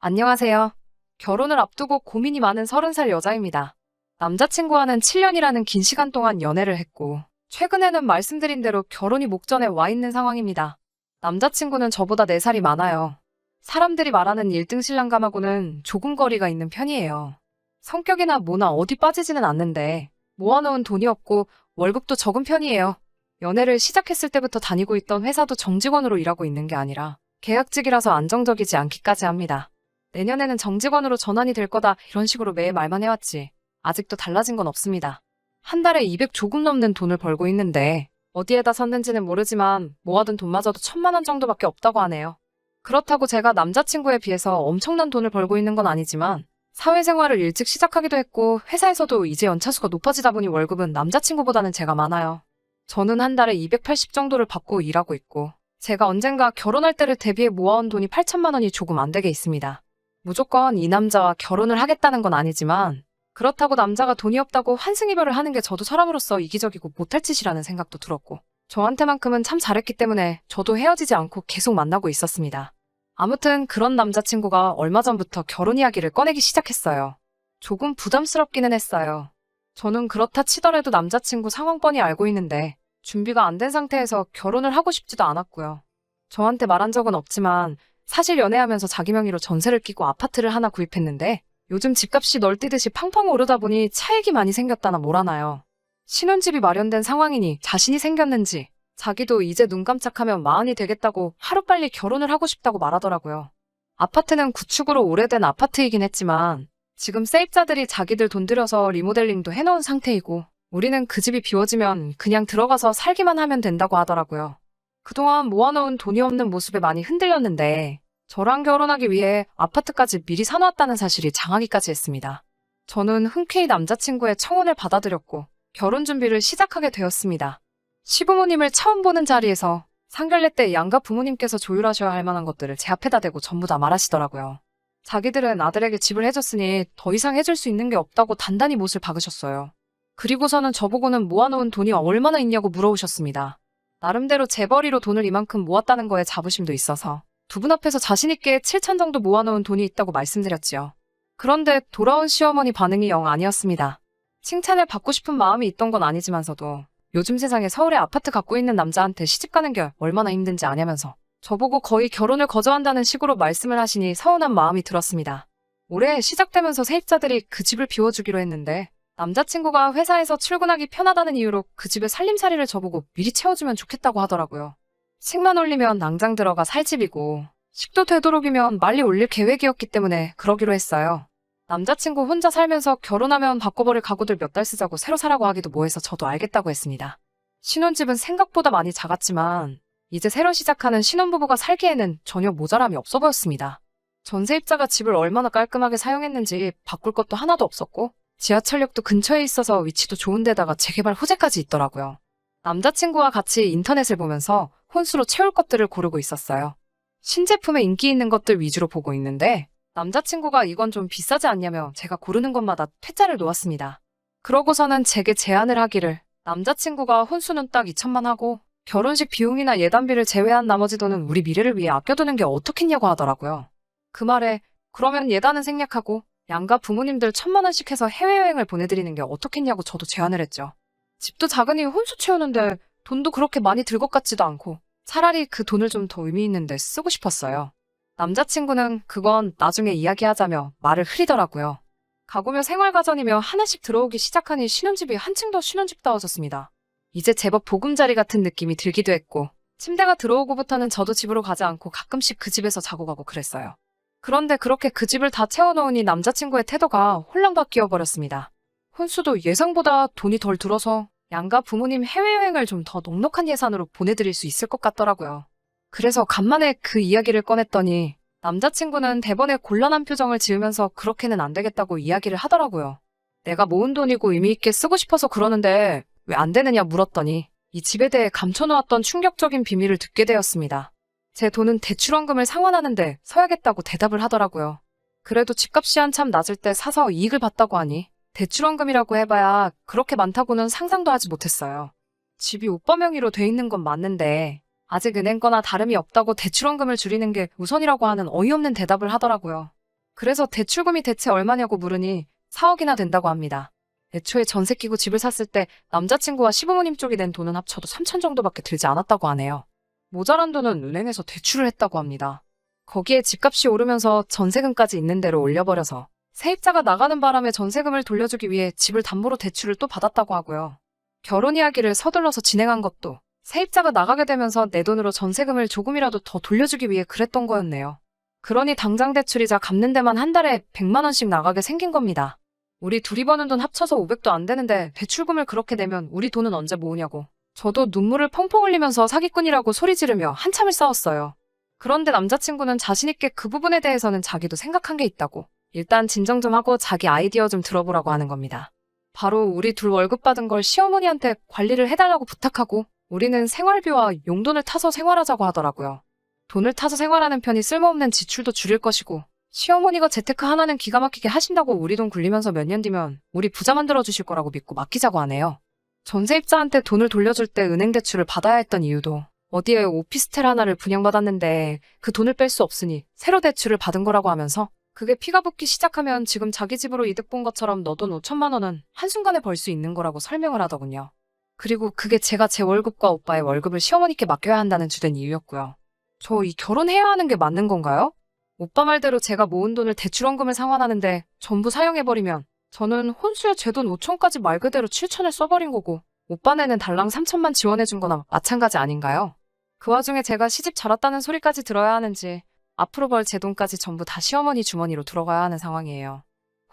안녕하세요. 결혼을 앞두고 고민이 많은 30살 여자입니다. 남자친구와는 7년이라는 긴 시간 동안 연애를 했고, 최근에는 말씀드린 대로 결혼이 목전에 와 있는 상황입니다. 남자친구는 저보다 4살이 많아요. 사람들이 말하는 1등 신랑감하고는 조금 거리가 있는 편이에요. 성격이나 뭐나 어디 빠지지는 않는데, 모아놓은 돈이 없고 월급도 적은 편이에요. 연애를 시작했을 때부터 다니고 있던 회사도 정직원으로 일하고 있는 게 아니라, 계약직이라서 안정적이지 않기까지 합니다. 내년에는 정직원으로 전환이 될 거다 이런 식으로 매일 말만 해왔지 아직도 달라진 건 없습니다. 한 달에 200 조금 넘는 돈을 벌고 있는데 어디에다 썼는지는 모르지만 모아둔 돈마저도 1000만 원 정도밖에 없다고 하네요. 그렇다고 제가 남자친구에 비해서 엄청난 돈을 벌고 있는 건 아니지만 사회생활을 일찍 시작하기도 했고 회사에서도 이제 연차수가 높아지다 보니 월급은 남자친구보다는 제가 많아요. 저는 한 달에 280 정도를 받고 일하고 있고 제가 언젠가 결혼할 때를 대비해 모아온 돈이 8천만 원이 조금 안 되게 있습니다. 무조건 이 남자와 결혼을 하겠다는 건 아니지만 그렇다고 남자가 돈이 없다고 환승이별을 하는 게 저도 사람으로서 이기적이고 못할 짓이라는 생각도 들었고 저한테만큼은 참 잘했기 때문에 저도 헤어지지 않고 계속 만나고 있었습니다. 아무튼 그런 남자친구가 얼마 전부터 결혼 이야기를 꺼내기 시작했어요. 조금 부담스럽기는 했어요. 저는 그렇다 치더라도 남자친구 상황 뻔히 알고 있는데 준비가 안 된 상태에서 결혼을 하고 싶지도 않았고요. 저한테 말한 적은 없지만 사실 연애하면서 자기 명의로 전세를 끼고 아파트를 하나 구입했는데 요즘 집값이 널뛰듯이 팡팡 오르다 보니 차익이 많이 생겼다나 뭐라나요. 신혼집이 마련된 상황이니 자신이 생겼는지 자기도 이제 눈 깜짝하면 마흔이 되겠다고 하루빨리 결혼을 하고 싶다고 말하더라고요. 아파트는 구축으로 오래된 아파트이긴 했지만 지금 세입자들이 자기들 돈 들여서 리모델링도 해놓은 상태이고 우리는 그 집이 비워지면 그냥 들어가서 살기만 하면 된다고 하더라고요. 그동안 모아놓은 돈이 없는 모습에 많이 흔들렸는데 저랑 결혼하기 위해 아파트까지 미리 사놓았다는 사실이 장하기까지 했습니다. 저는 흔쾌히 남자친구의 청혼을 받아들였고 결혼 준비를 시작하게 되었습니다. 시부모님을 처음 보는 자리에서 상견례 때 양가 부모님께서 조율하셔야 할 만한 것들을 제 앞에다 대고 전부 다 말하시더라고요. 자기들은 아들에게 집을 해줬으니 더 이상 해줄 수 있는 게 없다고 단단히 못을 박으셨어요. 그리고서는 저보고는 모아놓은 돈이 얼마나 있냐고 물어오셨습니다. 나름대로 재벌이로 돈을 이만큼 모았다는 거에 자부심도 있어서 두 분 앞에서 자신있게 7천 정도 모아놓은 돈이 있다고 말씀드렸지요. 그런데 돌아온 시어머니 반응이 영 아니었습니다. 칭찬을 받고 싶은 마음이 있던 건 아니지만서도 요즘 세상에 서울에 아파트 갖고 있는 남자한테 시집가는 게 얼마나 힘든지 아냐면서 저보고 거의 결혼을 거저한다는 식으로 말씀을 하시니 서운한 마음이 들었습니다. 올해 시작되면서 세입자들이 그 집을 비워주기로 했는데 남자친구가 회사에서 출근하기 편하다는 이유로 그 집에 살림살이를 저보고 미리 채워주면 좋겠다고 하더라고요. 식만 올리면 낭장 들어가 살 집이고 식도 되도록이면 빨리 올릴 계획이었기 때문에 그러기로 했어요. 남자친구 혼자 살면서 결혼하면 바꿔버릴 가구들 몇 달 쓰자고 새로 사라고 하기도 뭐해서 저도 알겠다고 했습니다. 신혼집은 생각보다 많이 작았지만 이제 새로 시작하는 신혼부부가 살기에는 전혀 모자람이 없어 보였습니다. 전세입자가 집을 얼마나 깔끔하게 사용했는지 바꿀 것도 하나도 없었고 지하철역도 근처에 있어서 위치도 좋은 데다가 재개발 호재까지 있더라고요. 남자친구와 같이 인터넷을 보면서 혼수로 채울 것들을 고르고 있었어요. 신제품에 인기 있는 것들 위주로 보고 있는데 남자친구가 이건 좀 비싸지 않냐며 제가 고르는 것마다 퇴짜를 놓았습니다. 그러고서는 제게 제안을 하기를 남자친구가 혼수는 딱 2천만 하고 결혼식 비용이나 예단비를 제외한 나머지 돈은 우리 미래를 위해 아껴두는 게 어떻겠냐고 하더라고요. 그 말에 그러면 예단은 생략하고 양가 부모님들 1000만 원씩 해서 해외여행을 보내드리는 게 어떻겠냐고 저도 제안을 했죠. 집도 작으니 혼수 채우는데 돈도 그렇게 많이 들 것 같지도 않고 차라리 그 돈을 좀 더 의미 있는 데 쓰고 싶었어요. 남자친구는 그건 나중에 이야기하자며 말을 흐리더라고요. 가구며 생활가전이며 하나씩 들어오기 시작하니 신혼집이 한층 더 신혼집다워졌습니다. 이제 제법 보금자리 같은 느낌이 들기도 했고 침대가 들어오고부터는 저도 집으로 가지 않고 가끔씩 그 집에서 자고 가고 그랬어요. 그런데 그렇게 그 집을 다 채워놓으니 남자친구의 태도가 홀랑 바뀌어버렸습니다. 혼수도 예상보다 돈이 덜 들어서 양가 부모님 해외여행을 좀 더 넉넉한 예산으로 보내드릴 수 있을 것 같더라고요. 그래서 간만에 그 이야기를 꺼냈더니 남자친구는 대번에 곤란한 표정을 지으면서 그렇게는 안 되겠다고 이야기를 하더라고요. 내가 모은 돈이고 의미 있게 쓰고 싶어서 그러는데 왜 안 되느냐 물었더니 이 집에 대해 감춰놓았던 충격적인 비밀을 듣게 되었습니다. 제 돈은 대출원금을 상환하는데 써야겠다고 대답을 하더라고요. 그래도 집값이 한참 낮을 때 사서 이익을 봤다고 하니 대출원금이라고 해봐야 그렇게 많다고는 상상도 하지 못했어요. 집이 오빠 명의로 돼 있는 건 맞는데 아직 은행 거나 다름이 없다고 대출원금을 줄이는 게 우선이라고 하는 어이없는 대답을 하더라고요. 그래서 대출금이 대체 얼마냐고 물으니 4억이나 된다고 합니다. 애초에 전세 끼고 집을 샀을 때 남자친구와 시부모님 쪽이 낸 돈은 합쳐도 3천 정도밖에 들지 않았다고 하네요. 모자란 돈은 은행에서 대출을 했다고 합니다. 거기에 집값이 오르면서 전세금까지 있는 대로 올려버려서 세입자가 나가는 바람에 전세금을 돌려주기 위해 집을 담보로 대출을 또 받았다고 하고요. 결혼 이야기를 서둘러서 진행한 것도 세입자가 나가게 되면서 내 돈으로 전세금을 조금이라도 더 돌려주기 위해 그랬던 거였네요. 그러니 당장 대출이자 갚는 데만 한 달에 100만 원씩 나가게 생긴 겁니다. 우리 둘이 버는 돈 합쳐서 500도 안 되는데 대출금을 그렇게 내면 우리 돈은 언제 모으냐고. 저도 눈물을 펑펑 흘리면서 사기꾼이라고 소리 지르며 한참을 싸웠어요. 그런데 남자친구는 자신있게 그 부분에 대해서는 자기도 생각한 게 있다고. 일단 진정 좀 하고 자기 아이디어 좀 들어보라고 하는 겁니다. 바로 우리 둘 월급 받은 걸 시어머니한테 관리를 해달라고 부탁하고 우리는 생활비와 용돈을 타서 생활하자고 하더라고요. 돈을 타서 생활하는 편이 쓸모없는 지출도 줄일 것이고 시어머니가 재테크 하나는 기가 막히게 하신다고 우리 돈 굴리면서 몇 년 뒤면 우리 부자 만들어 주실 거라고 믿고 맡기자고 하네요. 전세입자한테 돈을 돌려줄 때 은행 대출을 받아야 했던 이유도 어디에 오피스텔 하나를 분양받았는데 그 돈을 뺄 수 없으니 새로 대출을 받은 거라고 하면서 그게 피가 붙기 시작하면 지금 자기 집으로 이득 본 것처럼 너 돈 5천만 원은 한순간에 벌 수 있는 거라고 설명을 하더군요. 그리고 그게 제가 제 월급과 오빠의 월급을 시어머니께 맡겨야 한다는 주된 이유였고요. 저 이 결혼해야 하는 게 맞는 건가요? 오빠 말대로 제가 모은 돈을 대출원금을 상환하는데 전부 사용해버리면 저는 혼수에 제 돈 5천까지 말 그대로 7천을 써버린 거고 오빠네는 달랑 3천만 지원해준 거나 마찬가지 아닌가요? 그 와중에 제가 시집 잘 왔다는 소리까지 들어야 하는지 앞으로 벌 제 돈까지 전부 다 시어머니 주머니로 들어가야 하는 상황이에요.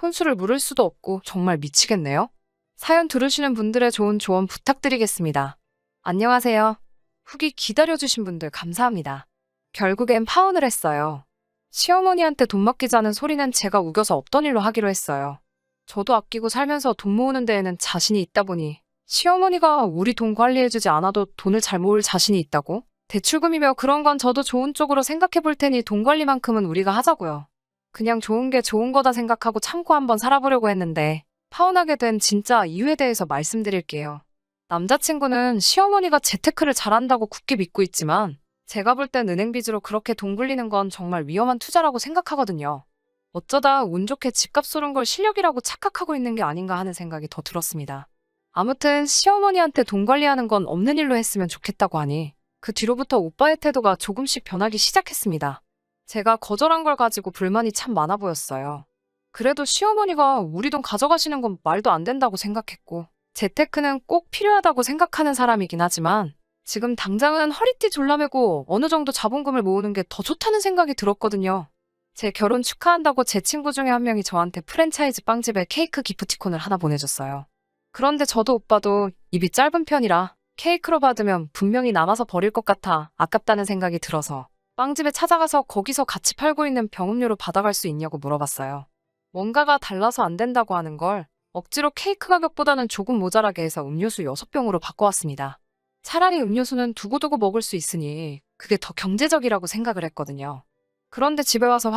혼수를 물을 수도 없고 정말 미치겠네요. 사연 들으시는 분들의 좋은 조언 부탁드리겠습니다. 안녕하세요. 후기 기다려주신 분들 감사합니다. 결국엔 파혼을 했어요. 시어머니한테 돈 맡기자는 소리는 제가 우겨서 없던 일로 하기로 했어요. 저도 아끼고 살면서 돈 모으는 데에는 자신이 있다 보니 시어머니가 우리 돈 관리해주지 않아도 돈을 잘 모을 자신이 있다고? 대출금이며 그런 건 저도 좋은 쪽으로 생각해 볼 테니 돈 관리만큼은 우리가 하자고요. 그냥 좋은 게 좋은 거다 생각하고 참고 한번 살아보려고 했는데 파혼하게 된 진짜 이유에 대해서 말씀드릴게요. 남자친구는 시어머니가 재테크를 잘한다고 굳게 믿고 있지만 제가 볼 땐 은행 빚으로 그렇게 돈 굴리는 건 정말 위험한 투자라고 생각하거든요. 어쩌다 운 좋게 집값 오른 걸 실력이라고 착각하고 있는 게 아닌가 하는 생각이 더 들었습니다. 아무튼 시어머니한테 돈 관리하는 건 없는 일로 했으면 좋겠다고 하니 그 뒤로부터 오빠의 태도가 조금씩 변하기 시작했습니다. 제가 거절한 걸 가지고 불만이 참 많아 보였어요. 그래도 시어머니가 우리 돈 가져가시는 건 말도 안 된다고 생각했고 재테크는 꼭 필요하다고 생각하는 사람이긴 하지만 지금 당장은 허리띠 졸라매고 어느 정도 자본금을 모으는 게 더 좋다는 생각이 들었거든요. 제 결혼 축하한다고 제 친구 중에 한 명이 저한테 프랜차이즈 빵집에 케이크 기프티콘을 하나 보내줬어요. 그런데 저도 오빠도 입이 짧은 편이라 케이크로 받으면 분명히 남아서 버릴 것 같아 아깝다는 생각이 들어서 빵집에 찾아가서 거기서 같이 팔고 있는 병음료로 받아갈 수 있냐고 물어봤어요. 뭔가가 달라서 안 된다고 하는 걸 억지로 케이크 가격보다는 조금 모자라게 해서 음료수 6병으로 바꿔왔습니다. 차라리 음료수는 두고두고 먹을 수 있으니 그게 더 경제적이라고 생각을 했거든요. 그런데 집에 와서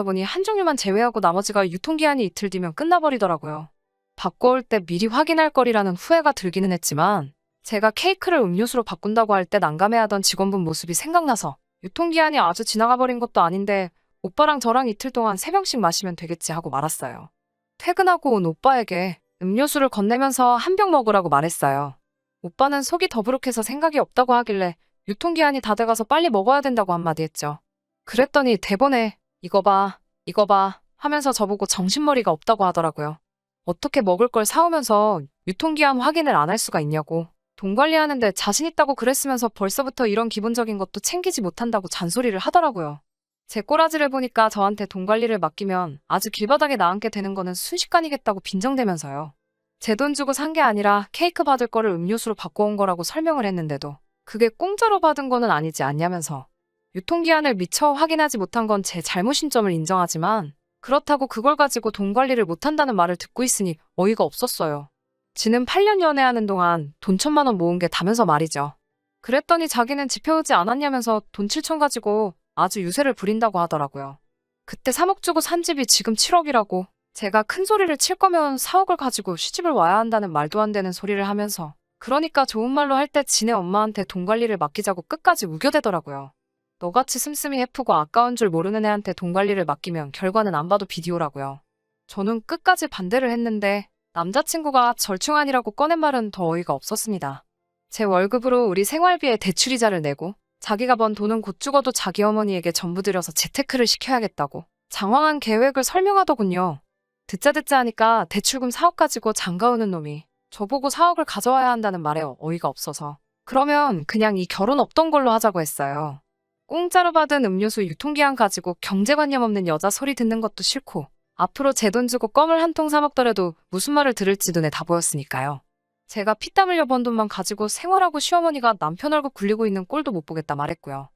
보니 한 종류만 제외하고 나머지가 유통기한이 이틀 뒤면 끝나버리더라고요. 바꿔올 때 미리 확인할 거리라는 후회가 들기는 했지만 제가 케이크를 음료수로 바꾼다고 할 때 난감해하던 직원분 모습이 생각나서 유통기한이 아주 지나가 버린 것도 아닌데 오빠랑 저랑 이틀 동안 3병씩 마시면 되겠지 하고 말았어요. 퇴근하고 온 오빠에게 음료수를 건네면서 한 병 먹으라고 말했어요. 오빠는 속이 더부룩해서 생각이 없다고 하길래 유통기한이 다 돼가서 빨리 먹어야 된다고 한마디 했죠. 그랬더니 대본에 이거 봐 하면서 저보고 정신머리가 없다고 하더라고요. 어떻게 먹을 걸 사오면서 유통기한 확인을 안 할 수가 있냐고. 돈 관리하는데 자신 있다고 그랬으면서 벌써부터 이런 기본적인 것도 챙기지 못한다고 잔소리를 하더라고요. 제 꼬라지를 보니까 저한테 돈 관리를 맡기면 아주 길바닥에 나앉게 되는 거는 순식간이겠다고 빈정대면서요. 제 돈 주고 산 게 아니라 케이크 받을 거를 음료수로 바꿔온 거라고 설명을 했는데도 그게 공짜로 받은 거는 아니지 않냐면서 유통기한을 미처 확인하지 못한 건 제 잘못인 점을 인정하지만 그렇다고 그걸 가지고 돈 관리를 못한다는 말을 듣고 있으니 어이가 없었어요. 지는 8년 연애하는 동안 돈 1,000만 원 모은 게 다면서 말이죠. 그랬더니 자기는 집 해오지 않았냐면서 돈 7천 가지고 아주 유세를 부린다고 하더라고요. 그때 3억 주고 산 집이 지금 7억이라고 제가 큰 소리를 칠 거면 4억을 가지고 시집을 와야 한다는 말도 안 되는 소리를 하면서 그러니까 좋은 말로 할 때 지네 엄마한테 돈 관리를 맡기자고 끝까지 우겨대더라고요. 너같이 씀씀이 해프고 아까운 줄 모르는 애한테 돈 관리를 맡기면 결과는 안 봐도 비디오라고요. 저는 끝까지 반대를 했는데 남자친구가 절충안이라고 꺼낸 말은 더 어이가 없었습니다. 제 월급으로 우리 생활비에 대출이자를 내고 자기가 번 돈은 곧 죽어도 자기 어머니에게 전부 들여서 재테크를 시켜야겠다고 장황한 계획을 설명하더군요. 듣자 하니까 대출금 4억 가지고 장가오는 놈이 저보고 4억을 가져와야 한다는 말에 어이가 없어서 그러면 그냥 이 결혼 없던 걸로 하자고 했어요. 공짜로 받은 음료수 유통기한 가지고 경제관념 없는 여자 소리 듣는 것도 싫고 앞으로 제 돈 주고 껌을 한 통 사 먹더라도 무슨 말을 들을지 눈에 다 보였으니까요. 제가 피땀 흘려 번 돈만 가지고 생활하고 시어머니가 남편 얼굴 굴리고 있는 꼴도 못 보겠다 말했고요.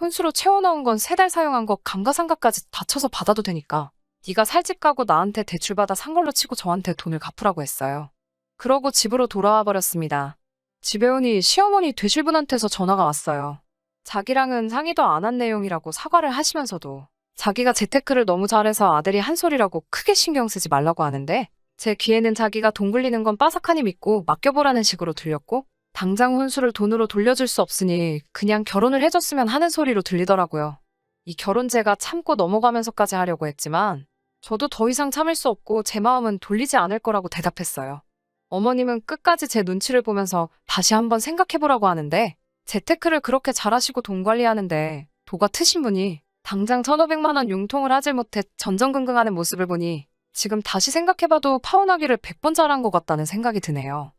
혼수로 채워넣은 건 3달 사용한 거 감가상각까지 다 쳐서 받아도 되니까 네가 살 집 가고 나한테 대출받아 산 걸로 치고 저한테 돈을 갚으라고 했어요. 그러고 집으로 돌아와 버렸습니다. 집에 오니 시어머니 되실 분한테서 전화가 왔어요. 자기랑은 상의도 안 한 내용이라고 사과를 하시면서도 자기가 재테크를 너무 잘해서 아들이 한 소리라고 크게 신경 쓰지 말라고 하는데 제 귀에는 자기가 돈 굴리는 건 빠삭하니 믿고 맡겨보라는 식으로 들렸고 당장 혼수를 돈으로 돌려줄 수 없으니 그냥 결혼을 해줬으면 하는 소리로 들리더라고요. 이 결혼제가 참고 넘어가면서까지 하려고 했지만 저도 더 이상 참을 수 없고 제 마음은 돌리지 않을 거라고 대답했어요. 어머님은 끝까지 제 눈치를 보면서 다시 한번 생각해보라고 하는데 재테크를 그렇게 잘하시고 돈 관리하는데 도가 트신 분이 당장 1,500만 원 융통을 하질 못해 전전긍긍하는 모습을 보니 지금 다시 생각해봐도 파혼하기를 100번 잘한 것 같다는 생각이 드네요.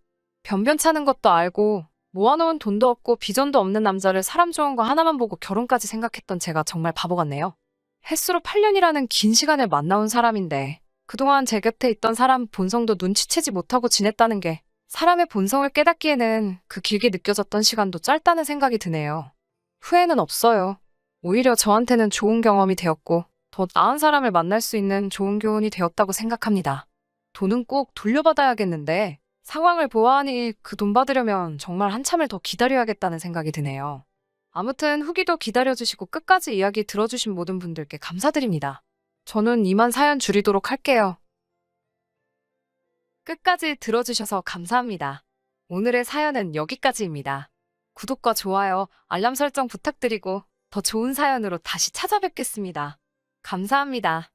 변변찮은 것도 알고 모아놓은 돈도 없고 비전도 없는 남자를 사람 좋은 거 하나만 보고 결혼까지 생각했던 제가 정말 바보 같네요. 햇수로 8년이라는 긴 시간을 만나온 사람인데 그동안 제 곁에 있던 사람 본성도 눈치채지 못하고 지냈다는 게 사람의 본성을 깨닫기에는 그 길게 느껴졌던 시간도 짧다는 생각이 드네요. 후회는 없어요. 오히려 저한테는 좋은 경험이 되었고 더 나은 사람을 만날 수 있는 좋은 교훈이 되었다고 생각합니다. 돈은 꼭 돌려받아야겠는데 상황을 보아하니 그 돈 받으려면 정말 한참을 더 기다려야겠다는 생각이 드네요. 아무튼 후기도 기다려주시고 끝까지 이야기 들어주신 모든 분들께 감사드립니다. 저는 이만 사연 줄이도록 할게요. 끝까지 들어주셔서 감사합니다. 오늘의 사연은 여기까지입니다. 구독과 좋아요, 알람 설정 부탁드리고 더 좋은 사연으로 다시 찾아뵙겠습니다. 감사합니다.